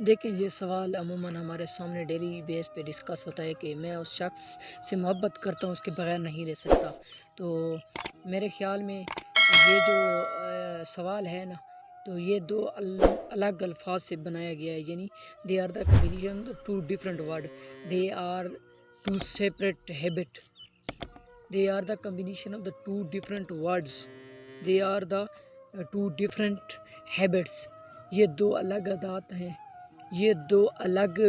دیکھیں یہ سوال عموماً ہمارے سامنے ڈیلی بیس پہ ڈسکس ہوتا ہے کہ میں اس شخص سے محبت کرتا ہوں، اس کے بغیر نہیں رہ سکتا۔ تو میرے خیال میں یہ جو سوال ہے نا، تو یہ دو الگ الفاظ سے بنایا گیا ہے، یعنی they are the combination two different word, they are two separate habit, they are the combination of the two different words, they are the two different habits. یہ دو الگ عادات ہیں، یہ دو الگ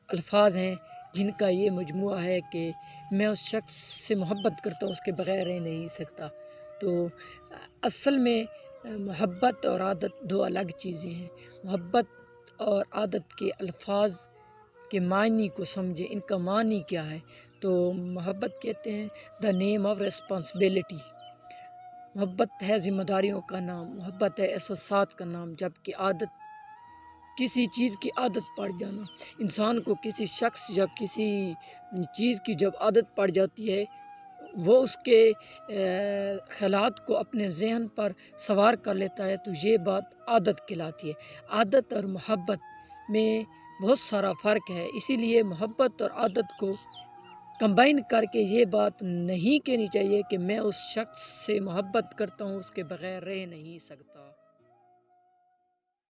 الفاظ ہیں جن کا یہ مجموعہ ہے کہ میں اس شخص سے محبت کرتا ہوں، اس کے بغیر رہ نہیں سکتا۔ تو اصل میں محبت اور عادت دو الگ چیزیں ہیں۔ محبت اور عادت کے الفاظ کے معنی کو سمجھیں، ان کا معنی کیا ہے۔ تو محبت کہتے ہیں دا نیم آف ریسپانسبلٹی، محبت ہے ذمہ داریوں کا نام، محبت ہے احساسات کا نام، جبکہ عادت کسی چیز کی عادت پڑ جانا۔ انسان کو کسی شخص یا کسی چیز کی جب عادت پڑ جاتی ہے، وہ اس کے خیالات کو اپنے ذہن پر سوار کر لیتا ہے، تو یہ بات عادت کہلاتی ہے۔ عادت اور محبت میں بہت سارا فرق ہے، اسی لیے محبت اور عادت کو کمبائن کر کے یہ بات نہیں کہنی چاہیے کہ میں اس شخص سے محبت کرتا ہوں، اس کے بغیر رہ نہیں سکتا۔